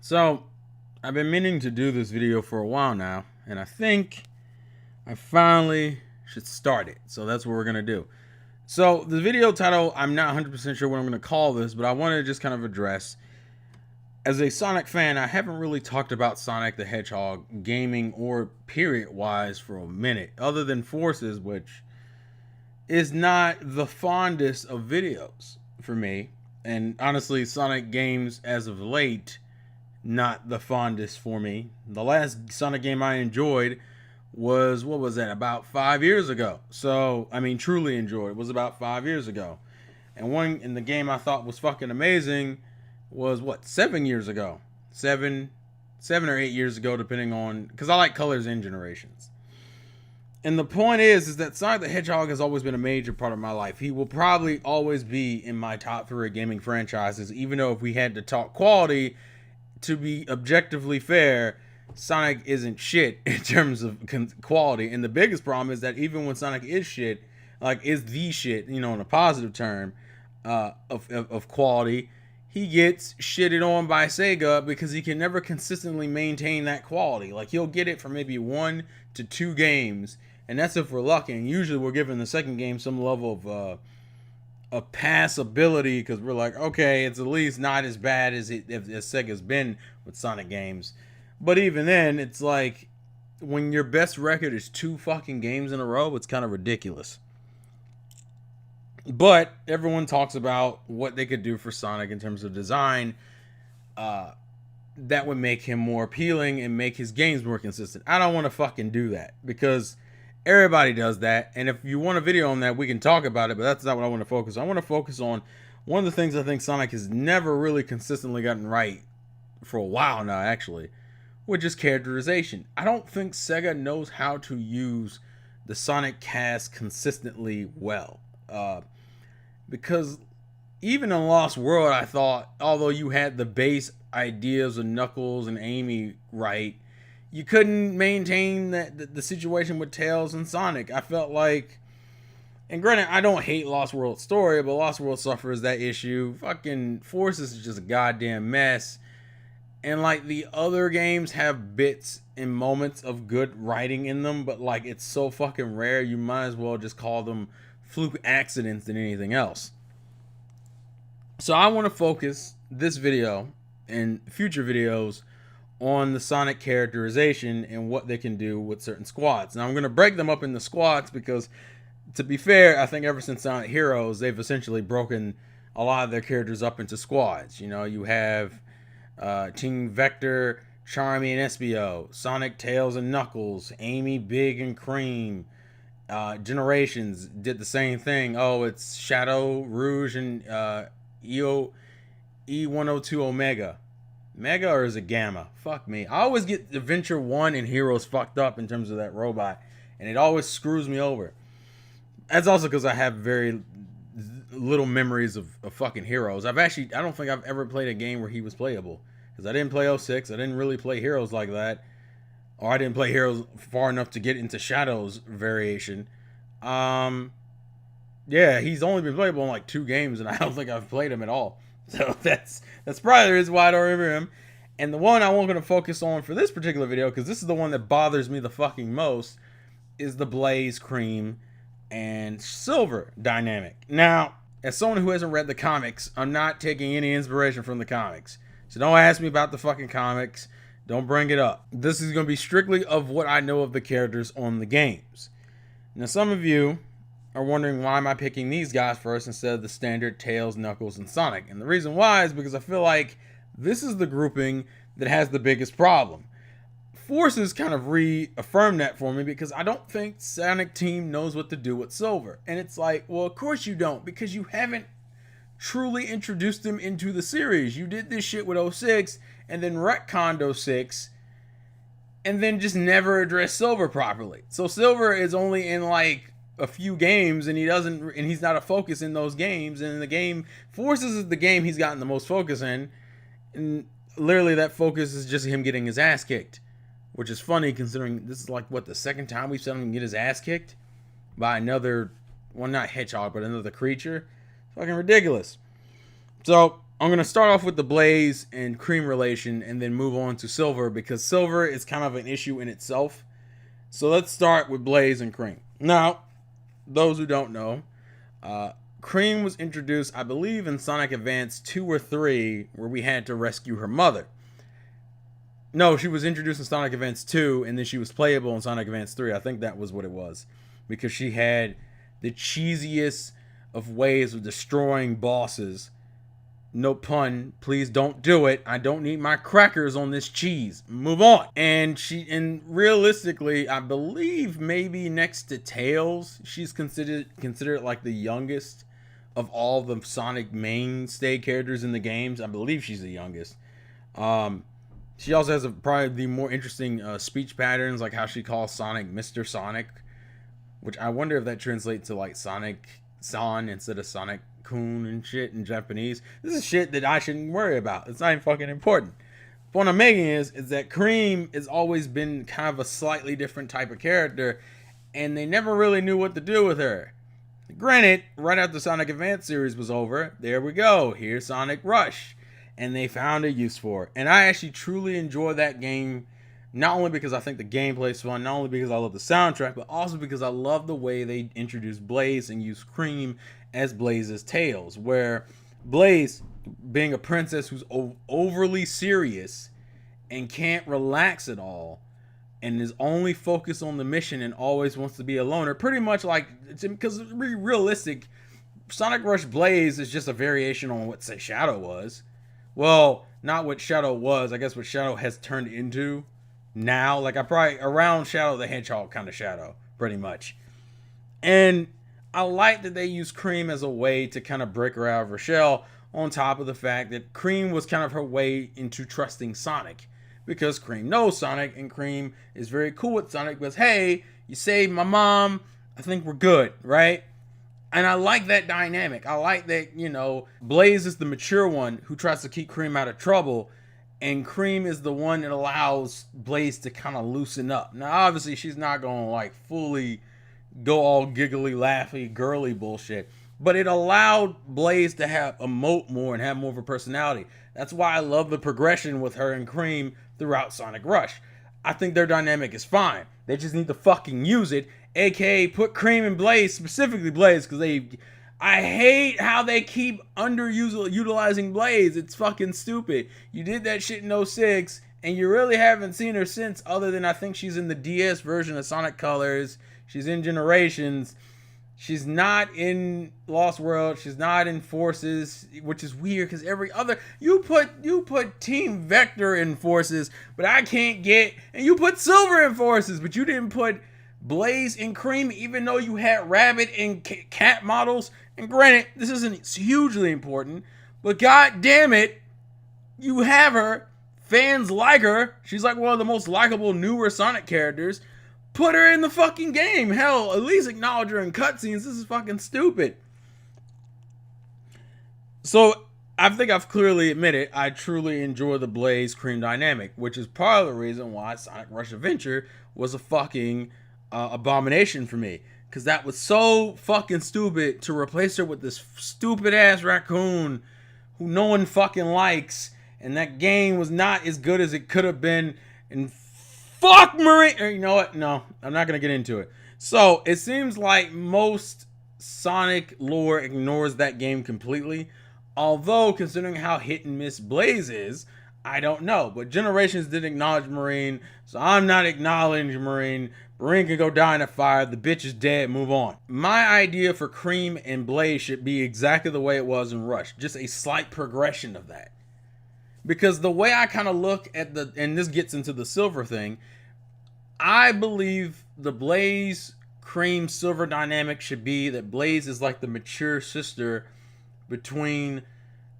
So, I've been meaning to do this video for a while now, and I think I finally should start it. So that's what we're going to do. So, the video title, I'm not 100% sure what I'm going to call this, but I want to just kind of address. As a Sonic fan, I haven't really talked about Sonic the Hedgehog gaming or period-wise for a minute, other than Forces, which is not the fondest of videos for me. And honestly, Sonic games as of late, not the fondest for me. The last Sonic game I enjoyed was, what was that, about 5 years ago. So, I mean, truly enjoyed it was about 5 years ago. And one in the game I thought was fucking amazing was, what, 7 years ago? Seven or 8 years ago, depending on, because I like colors and generations. And the point is that Sonic the Hedgehog has always been a major part of my life. He will probably always be in my top 3 gaming franchises, even though if we had to talk quality, to be objectively fair, Sonic isn't shit in terms of quality. And the biggest problem is that even when Sonic is shit, like is the shit, in a positive term of quality, he gets shitted on by Sega because he can never consistently maintain that quality. Like, he'll get it for maybe 1 to 2 games, and that's if we're lucky. And usually we're giving the second game some level of passability because we're like, okay, it's at least not as bad as Sega's been with Sonic games. But even then, it's like, when your best record is 2 fucking games in a row, it's kind of ridiculous. But everyone talks about what they could do for Sonic in terms of design that would make him more appealing and make his games more consistent. I don't want to fucking do that because everybody does that. And if you want a video on that, we can talk about it, but that's not what I want to focus on. I want to focus on one of the things I think Sonic has never really consistently gotten right for a while now, actually, which is characterization. I don't think Sega knows how to use the Sonic cast consistently well. Because even in Lost World, I thought, although you had the base ideas of Knuckles and Amy right, you couldn't maintain the situation with Tails and Sonic. I felt like, and granted, I don't hate Lost World's story, but Lost World suffers that issue. Fucking Forces is just a goddamn mess. And like, the other games have bits and moments of good writing in them, but like, it's so fucking rare, you might as well just call them fluke accidents than anything else. So I want to focus this video and future videos on the Sonic characterization and what they can do with certain squads. Now I'm going to break them up into squads because, to be fair, I think ever since Sonic Heroes, they've essentially broken a lot of their characters up into squads. You have Team Vector, Charmy, and Espio, Sonic, Tails, and Knuckles, Amy, Big, and Cream. Generations did the same thing. Oh, it's Shadow, Rouge, and E102 Omega. Mega, or is it Gamma? Fuck me. I always get Adventure 1 and Heroes fucked up in terms of that robot, and it always screws me over. That's also because I have very little memories of fucking Heroes. I don't think I've ever played a game where he was playable, because I didn't play 06. I didn't really play Heroes like that. Or I didn't play Heroes far enough to get into Shadow's variation. Yeah, he's only been playable in like 2 games, and I don't think I've played him at all. So that's probably the reason why I don't remember him. And the one I want to focus on for this particular video, because this is the one that bothers me the fucking most, is the Blaze, Cream, and Silver dynamic. Now, as someone who hasn't read the comics, I'm not taking any inspiration from the comics. So don't ask me about the fucking comics. Don't bring it up. This is going to be strictly of what I know of the characters on the games. Now, some of you are wondering, why am I picking these guys first instead of the standard Tails, Knuckles, and Sonic? And the reason why is because I feel like this is the grouping that has the biggest problem. Forces kind of reaffirmed that for me, because I don't think Sonic Team knows what to do with Silver. And it's like, well, of course you don't, because you haven't truly introduced them into the series. You did this shit with 06, and then retconned 06, and then just never addressed Silver properly. So Silver is only in like a few games, and he's not a focus in those games. And in the game, Forces is the game he's gotten the most focus in, and literally that focus is just him getting his ass kicked, which is funny considering this is like, what, the second time we've seen him get his ass kicked by another, well, not hedgehog, but another creature. Fucking ridiculous. So I'm going to start off with the Blaze and Cream relation and then move on to Silver, because Silver is kind of an issue in itself. So let's start with Blaze and Cream. Now, those who don't know, Cream was introduced, I believe, in Sonic Advance 2 or 3, where we had to rescue her mother. No, she was introduced in Sonic Advance 2, and then she was playable in Sonic Advance 3. I think that was what it was. Because she had the cheesiest of ways of destroying bosses. No pun, please don't do it. I don't need my crackers on this cheese. Move on. And realistically, I believe maybe next to Tails, she's considered like the youngest of all the Sonic mainstay characters in the games. I believe she's the youngest. She also has probably the more interesting speech patterns, like how she calls Sonic Mr. Sonic, which I wonder if that translates to like Sonic-san instead of Sonic-kun and shit in Japanese. This is shit that I shouldn't worry about. It's not even fucking important. But what I'm making is that Cream has always been kind of a slightly different type of character, and they never really knew what to do with her. Granted, right after Sonic Advance series was over, there we go. Here's Sonic Rush. And they found a use for it. And I actually truly enjoy that game, not only because I think the gameplay is fun, not only because I love the soundtrack, but also because I love the way they introduced Blaze and used Cream as Blaze's Tails, where Blaze, being a princess who's overly serious and can't relax at all, and is only focused on the mission and always wants to be a loner, pretty much like, because to be realistic, Sonic Rush Blaze is just a variation on what, say, Shadow was. Well, not what Shadow was, I guess what Shadow has turned into now. Like, I probably around Shadow the Hedgehog kind of Shadow, pretty much. And I like that they use Cream as a way to kind of break her out of her shell, on top of the fact that Cream was kind of her way into trusting Sonic. Because Cream knows Sonic, and Cream is very cool with Sonic, because, hey, you saved my mom, I think we're good, right? And I like that dynamic. I like that, you know, Blaze is the mature one who tries to keep Cream out of trouble, and Cream is the one that allows Blaze to kind of loosen up. Now, obviously, she's not going to, like, fully go all giggly, laughy, girly bullshit, but it allowed Blaze to emote more and have more of a personality. That's why I love the progression with her and Cream throughout Sonic Rush. I think their dynamic is fine. They just need to fucking use it, aka put Cream and Blaze, specifically Blaze, because I hate how they keep underutilizing Blaze. It's fucking stupid. You did that shit in 06, and you really haven't seen her since, other than I think she's in the DS version of Sonic Colors. She's in Generations. She's not in Lost World. She's not in Forces, which is weird because every other you put Team Vector in Forces, but I can't get, and you put Silver in Forces, but you didn't put Blaze and Cream, even though you had Rabbit and Cat models. And granted, this isn't hugely important, but god damn it, you have her. Fans like her. She's like one of the most likable newer Sonic characters. Put her in the fucking game. Hell, at least acknowledge her in cutscenes. This is fucking stupid. So, I think I've clearly admitted I truly enjoy the Blaze Cream dynamic, which is part of the reason why Sonic Rush Adventure was a fucking abomination for me. Because that was so fucking stupid to replace her with this stupid ass raccoon who no one fucking likes. And that game was not as good as it could have been. And fuck Marine. You know what? No, I'm not going to get into it. So, it seems like most Sonic lore ignores that game completely. Although, considering how hit and miss Blaze is, I don't know. But Generations did acknowledge Marine, so I'm not acknowledging Marine. Marine can go die in a fire. The bitch is dead. Move on. My idea for Cream and Blaze should be exactly the way it was in Rush. Just a slight progression of that. Because the way I kind of look at and this gets into the Silver thing, I believe the Blaze Cream Silver dynamic should be that Blaze is like the mature sister between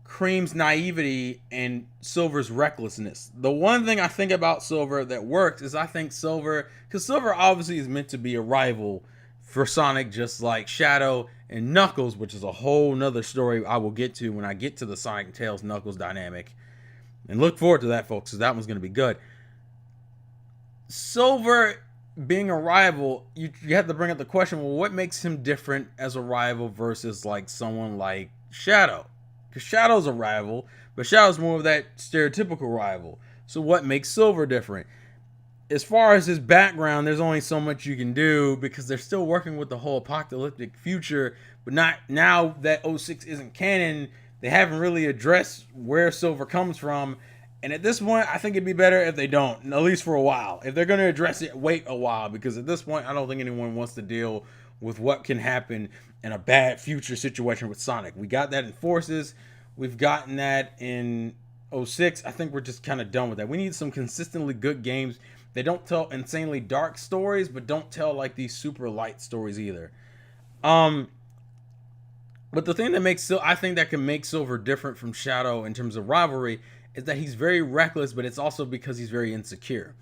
Cream's naivety and Silver's recklessness. The one thing I think about Silver that works is I think Silver, because Silver obviously is meant to be a rival for Sonic, just like Shadow and Knuckles, which is a whole nother story I will get to when I get to the Sonic and Tails Knuckles dynamic. And look forward to that, folks, because that one's going to be good. Silver being a rival, you have to bring up the question, well, what makes him different as a rival versus like someone like Shadow? Because Shadow's a rival, but Shadow's more of that stereotypical rival. So what makes Silver different? As far as his background, there's only so much you can do because they're still working with the whole apocalyptic future, but not now that '06 isn't canon. They haven't really addressed where Silver comes from, and at this point, I think it'd be better if they don't, at least for a while. If they're going to address it, wait a while, because at this point, I don't think anyone wants to deal with what can happen in a bad future situation with Sonic. We got that in Forces. We've gotten that in '06. I think we're just kind of done with that. We need some consistently good games. They don't tell insanely dark stories, but don't tell like these super light stories either. But the thing that makes I think that can make Silver different from Shadow in terms of rivalry is that he's very reckless, but it's also because he's very insecure.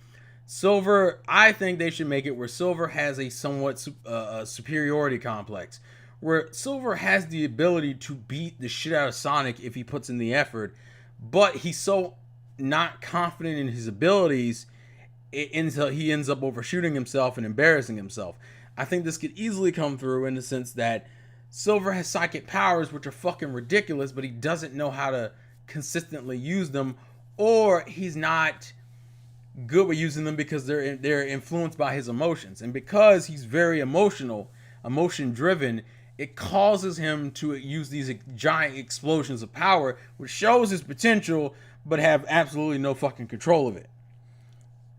Silver, I think they should make it where Silver has a somewhat superiority complex, where Silver has the ability to beat the shit out of Sonic if he puts in the effort, but he's so not confident in his abilities, he ends up overshooting himself and embarrassing himself. I think this could easily come through in the sense that Silver has psychic powers which are fucking ridiculous, but he doesn't know how to consistently use them, or he's not good with using them because they're influenced by his emotions. And because he's very emotion driven, it causes him to use these giant explosions of power, which shows his potential, but have absolutely no fucking control of it.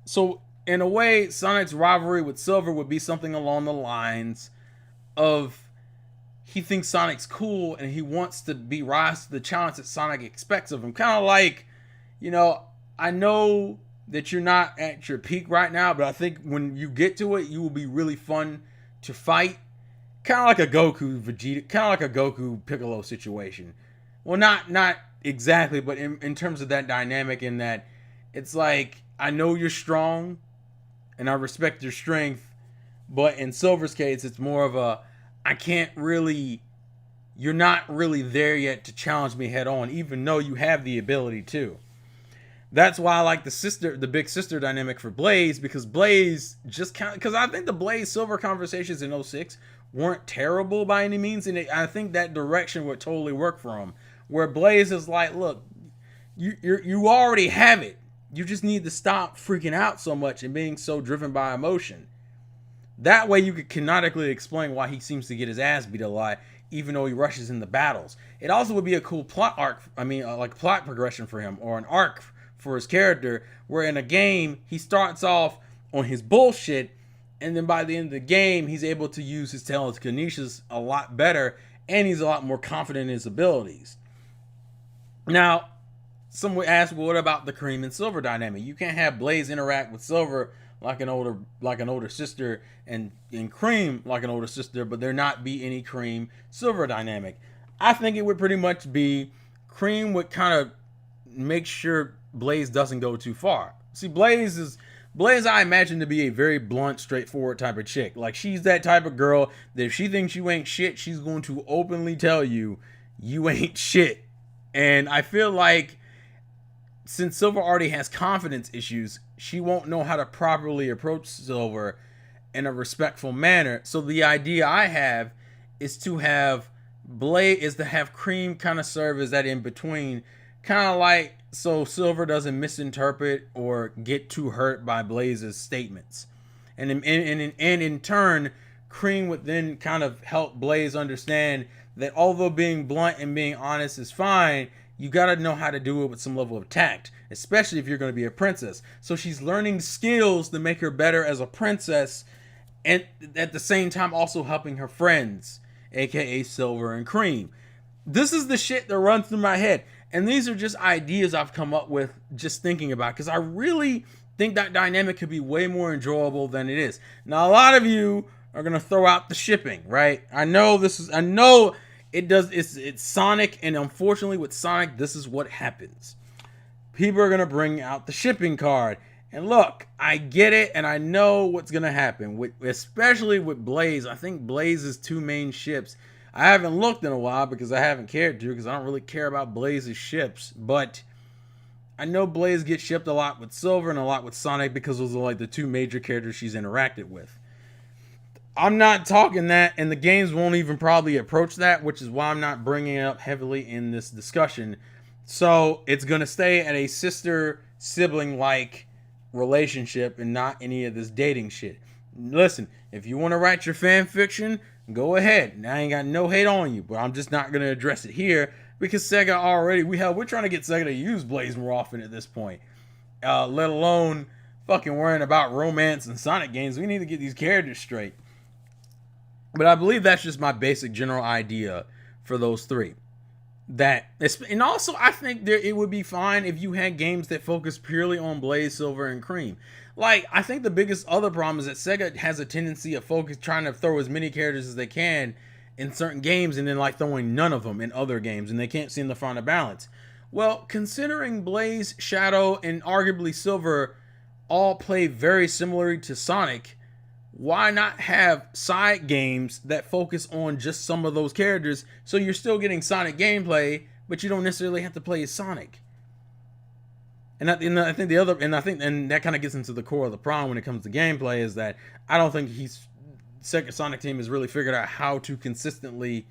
So, in a way, Sonic's rivalry with Silver would be something along the lines of he thinks Sonic's cool and he wants to be rise to the challenge that Sonic expects of him. Kind of like, I know that you're not at your peak right now, but I think when you get to it, you will be really fun to fight. Kind of like a Goku Vegeta, kind of like a Goku Piccolo situation. Well, not exactly, but in terms of that dynamic, in that it's like, I know you're strong and I respect your strength, but in Silver's case, it's more of a, you're not really there yet to challenge me head on, even though you have the ability to. That's why I like the big sister dynamic for Blaze, because Blaze because I think the Blaze Silver conversations in '06 weren't terrible by any means, and I think that direction would totally work for him, where Blaze is like, look, you already have it. You just need to stop freaking out so much and being so driven by emotion. That way you could canonically explain why he seems to get his ass beat a lot, even though he rushes into battles. It also would be a cool plot arc, like plot progression for him, or an arc for his character, where in a game, he starts off on his bullshit, and then by the end of the game, he's able to use his telekinesis a lot better, and he's a lot more confident in his abilities. Now, some would ask, well, what about the Cream and Silver dynamic? You can't have Blaze interact with Silver like an older sister, and Cream like an older sister, but there not be any Cream Silver dynamic. I think it would pretty much be Cream would kind of make sure Blaze doesn't go too far. See, Blaze I imagine to be a very blunt, straightforward type of chick. Like, she's that type of girl that if she thinks you ain't shit, she's going to openly tell you ain't shit. And I feel like since Silver already has confidence issues, she won't know how to properly approach Silver in a respectful manner. So the idea I have is to have Cream kind of serve as that in between, kind of like so Silver doesn't misinterpret or get too hurt by Blaze's statements, and in turn, Cream would then kind of help Blaze understand that although being blunt and being honest is fine, you gotta know how to do it with some level of tact, especially if you're going to be a princess. So she's learning skills to make her better as a princess, and at the same time also helping her friends, aka Silver and Cream. This is the shit that runs through my head, and these are just ideas I've come up with just thinking about, because I really think that dynamic could be way more enjoyable than it is. Now, a lot of you are gonna throw out the shipping, right? I know it does. It's Sonic, and unfortunately with Sonic, this is what happens. People are gonna bring out the shipping card, and look, I get it, and I know what's gonna happen. Especially with Blaze, I think Blaze's two main ships. I haven't looked in a while because I haven't cared to, because I don't really care about Blaze's ships, but I know Blaze gets shipped a lot with Silver and a lot with Sonic because those are like the two major characters she's interacted with. I'm not talking that, and the games won't even probably approach that, which is why I'm not bringing it up heavily in this discussion. So it's gonna stay at a sister sibling like relationship and not any of this dating shit. Listen, if you want to write your fan fiction, go ahead. I ain't got no hate on you, but I'm just not gonna address it here because Sega already we're trying to get Sega to use Blaze more often at this point. Let alone fucking worrying about romance and Sonic games. We need to get these characters straight. But I believe that's just my basic general idea for those three. And also I think it would be fine if you had games that focus purely on Blaze, Silver, and Cream. Like, I think the biggest other problem is that Sega has a tendency of trying to throw as many characters as they can in certain games and then like throwing none of them in other games, and they can't seem to find a balance. Well, considering Blaze, Shadow, and arguably Silver all play very similarly to Sonic, why not have side games that focus on just some of those characters so you're still getting Sonic gameplay, but you don't necessarily have to play as Sonic? And I think that kind of gets into the core of the problem when it comes to gameplay is that I don't think Sega Sonic team has really figured out how to consistently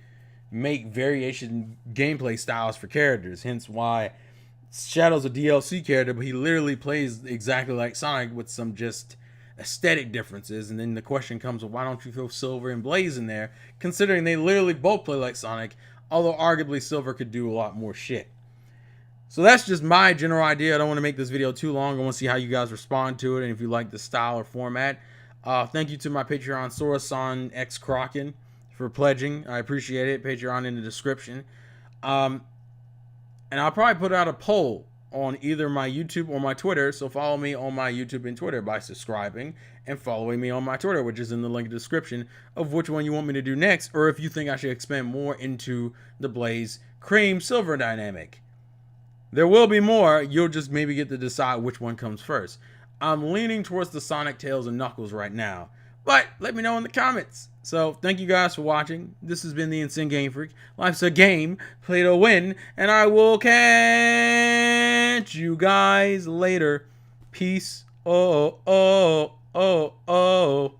make variation gameplay styles for characters. Hence why Shadow's a DLC character, but he literally plays exactly like Sonic with some just aesthetic differences. And then the question comes, well, why don't you throw Silver and Blaze in there, considering they literally both play like Sonic, although arguably Silver could do a lot more shit. So that's just my general idea. I don't want to make this video too long. I want to see how you guys respond to it and if you like the style or format. Thank you to my Patreon, Sorasan X Kraken, for pledging. I appreciate it. Patreon in the description. And I'll probably put out a poll on either my YouTube or my Twitter. So follow me on my YouTube and Twitter by subscribing and following me on my Twitter, which is in the link in the description, of which one you want me to do next, or if you think I should expand more into the Blaze Cream Silver dynamic. There will be more. You'll just maybe get to decide which one comes first. I'm leaning towards the Sonic, Tails, and Knuckles right now, but let me know in the comments. So thank you guys for watching. This has been the Insane Game Freak. Life's a game, play to win, and I will catch you guys later. Peace. Oh, oh, oh, oh.